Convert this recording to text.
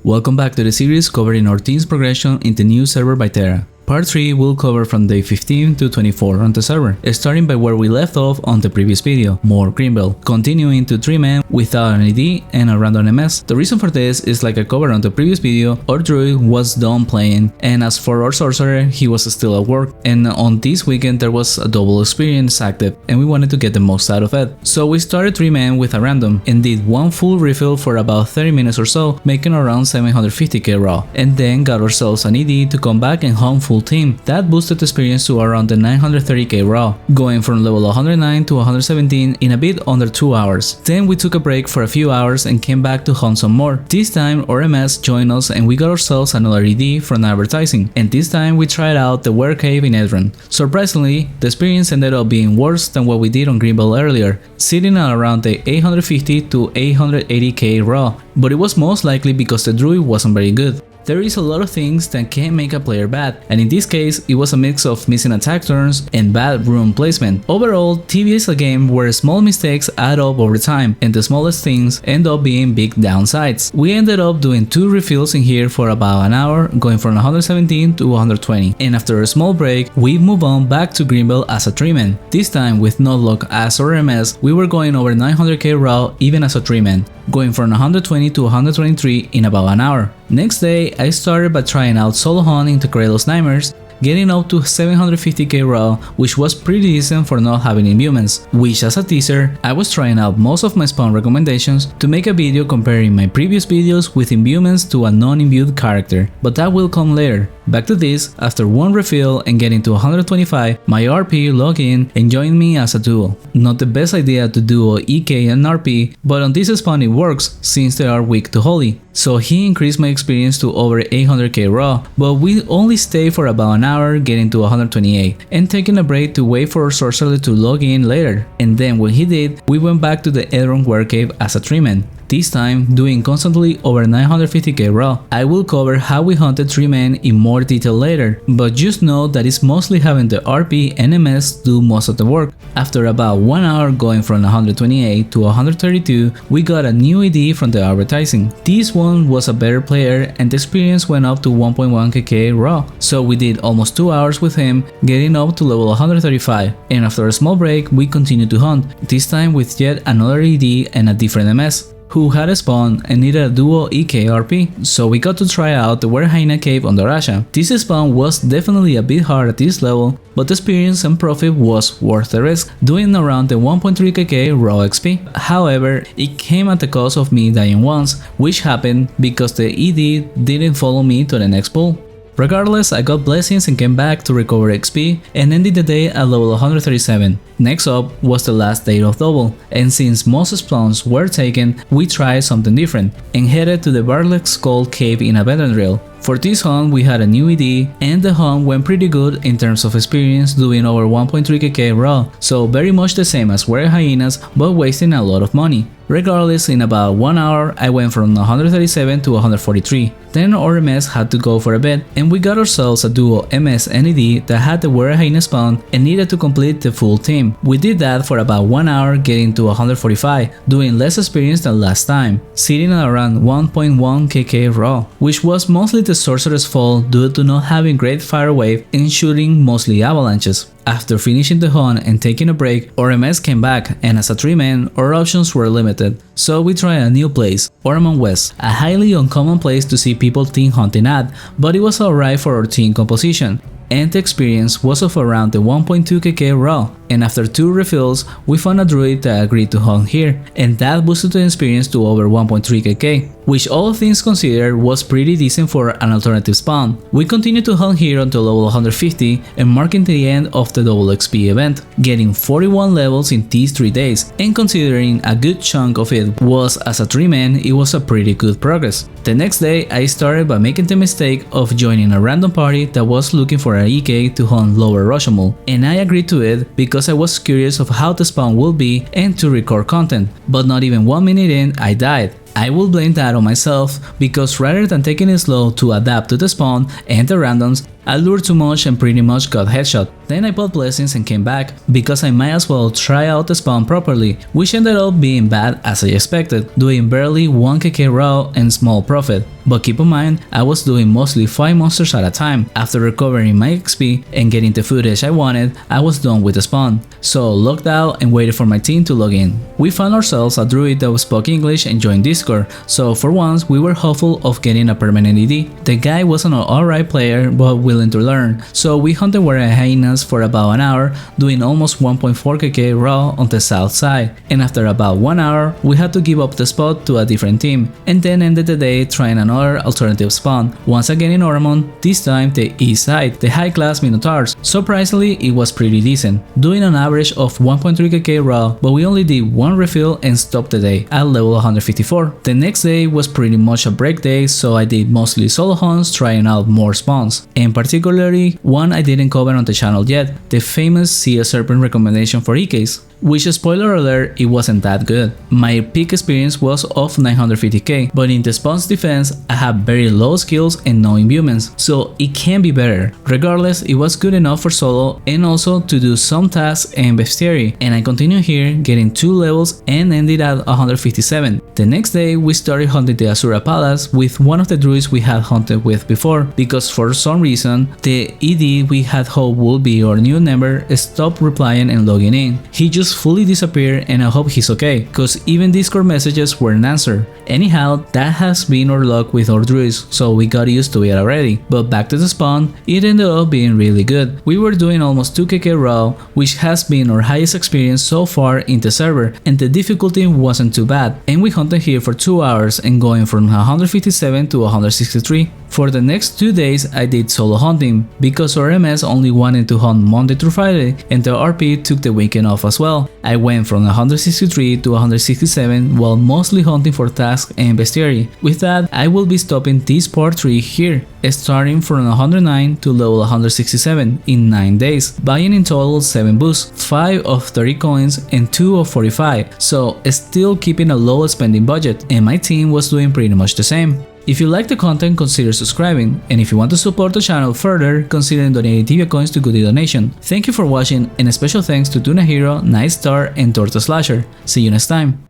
Welcome back to the series covering our team's progression in the new server Vitera. Part 3 will cover from day 15 to 24 on the server, starting by where we left off on the previous video, more Greenbelt, continuing to 3 men without an AD and a random MS. The reason for this is like I covered on the previous video, our druid was done playing, and as for our sorcerer, he was still at work, and on this weekend there was a double experience active and we wanted to get the most out of it. So we started 3 men with a random and did one full refill for about 30 minutes or so, making around 750k raw, and then got ourselves an AD to come back and hunt full team. That boosted experience to around the 930k raw, going from level 109 to 117 in a bit under 2 hours. Then we took a break for a few hours and came back to hunt some more. This time our MS joined us and we got ourselves another ED from advertising, and this time we tried out the Were Cave in Edron. Surprisingly, the experience ended up being worse than what we did on Greenbelt earlier, sitting at around the 850 to 880k raw, but it was most likely because the druid wasn't very good. There is a lot of things that can make a player bad, and in this case it was a mix of missing attack turns and bad rune placement. Overall, Tibia is a game where small mistakes add up over time, and the smallest things end up being big downsides. We ended up doing 2 refills in here for about an hour, going from 117 to 120, and after a small break, we move on back to Greenbelt as a 3-man. This time with no luck as our MS, we were going over 900k raw even as a 3-man, going from 120 to 123 in about an hour. Next day, I started by trying out solo hunt into Kralos Nightmares, getting up to 750k raw, which was pretty decent for not having imbuements, which as a teaser, I was trying out most of my spawn recommendations to make a video comparing my previous videos with imbuements to a non-imbued character, but that will come later. Back to this, after one refill and getting to 125, my RP logged in and joined me as a duo. Not the best idea to duo EK and RP, but on this spawn it works since they are weak to holy. So he increased my experience to over 800k raw, but we only stayed for about an hour getting to 128 and taking a break to wait for our sorcerer to log in later, and then when he did, we went back to the Edron Were Cave as a 3-man. This time, doing constantly over 950k raw. I will cover how we hunted 3 men in more detail later, but just know that it's mostly having the RP and MS do most of the work. After about 1 hour going from 128 to 132, we got a new ED from the advertising. This one was a better player and the experience went up to 1.1kk raw, so we did almost 2 hours with him, getting up to level 135, and after a small break we continued to hunt, this time with yet another ED and a different MS, who had a spawn and needed a duo EK RP, so we got to try out the Were Hyena Cave on the Rasha. This spawn was definitely a bit hard at this level, but the experience and profit was worth the risk, doing around the 1.3kk raw XP. However, it came at the cost of me dying once, which happened because the ED didn't follow me to the next pool. Regardless, I got blessings and came back to recover XP and ended the day at level 137. Next up was the last day of double, and since most spawns were taken, we tried something different and headed to the Bartlett's Skull Cave in Abandondrill. For this hunt we had a new ED and the hunt went pretty good in terms of experience, doing over 1.3kk raw, so very much the same as Were Hyenas but wasting a lot of money. Regardless, in about 1 hour I went from 137 to 143. Then our MS had to go for a bit and we got ourselves a duo MS and ED that had the Were Hyena spawn and needed to complete the full team. We did that for about 1 hour, getting to 145, doing less experience than last time, sitting at around 1.1kk raw, which was mostly the sorcerer's fault due to not having great fire wave and shooting mostly avalanches. After finishing the hunt and taking a break, our MS came back, and as a 3-man, our options were limited, so we tried a new place, Ormond West, a highly uncommon place to see people team hunting at, but it was alright for our team composition, and the experience was of around the 1.2kk raw, and after 2 refills, we found a druid that agreed to hunt here, and that boosted the experience to over 1.3kk, which all things considered was pretty decent for an alternative spawn. We continued to hunt here until level 150 and marking the end of the double XP event, getting 41 levels in these 3 days, and considering a good chunk of it was as a 3-man, it was a pretty good progress. The next day, I started by making the mistake of joining a random party that was looking for an EK to hunt lower Rashomon, and I agreed to it because I was curious of how the spawn would be and to record content, but not even 1 minute in, I died. I will blame that on myself because rather than taking it slow to adapt to the spawn and the randoms, I lured too much and pretty much got headshot. Then I bought blessings and came back, because I might as well try out the spawn properly, which ended up being bad as I expected, doing barely 1kk raw and small profit. But keep in mind, I was doing mostly 5 monsters at a time. After recovering my XP and getting the footage I wanted, I was done with the spawn. So logged out and waited for my team to log in. We found ourselves a druid that spoke English and joined Discord, so for once we were hopeful of getting a permanent ED. The guy was an alright player but willing to learn, so we hunted were hyenas for about an hour, doing almost 1.4kk raw on the south side, and after about 1 hour we had to give up the spot to a different team, and then ended the day trying another alternative spawn, once again in Ormond, this time the east side, the high class Minotaurs. Surprisingly, it was pretty decent, doing an average of 1.3kk raw, but we only did one refill and stopped the day at level 154. The next day was pretty much a break day, so I did mostly solo hunts trying out more spawns, and particularly one I didn't cover on the channel yet, the famous Sea Serpent recommendation for EKs. Which, spoiler alert, it wasn't that good. My peak experience was of 950k, but in the spawn's defense, I have very low skills and no imbuements, so it can be better. Regardless, it was good enough for solo and also to do some tasks and bestiary, and I continued here getting 2 levels and ended at 157. The next day, we started hunting the Asura Palace with one of the druids we had hunted with before, because for some reason, the ED we had hoped would be our new member stopped replying and logging in. He just fully disappeared, and I hope he's okay, cause even Discord messages weren't answered. Anyhow, that has been our luck with our druids, so we got used to it already. But back to the spawn, it ended up being really good. We were doing almost 2kk raw, which has been our highest experience so far in the server, and the difficulty wasn't too bad, and we hunted here for 2 hours and going from 157 to 163. For the next 2 days I did solo hunting, because our MS only wanted to hunt Monday through Friday and the RP took the weekend off as well. I went from 163 to 167 while mostly hunting for tasks and bestiary. With that, I will be stopping this part 3 here, starting from 109 to level 167 in 9 days, buying in total 7 boosts, 5 of 30 coins and 2 of 45, so still keeping a low spending budget, and my team was doing pretty much the same. If you like the content, consider subscribing, and if you want to support the channel further, consider donating Tibia coins to Gudii donation. Thank you for watching, and a special thanks to Tuna Hero, Night Star and Torta Slasher. See you next time.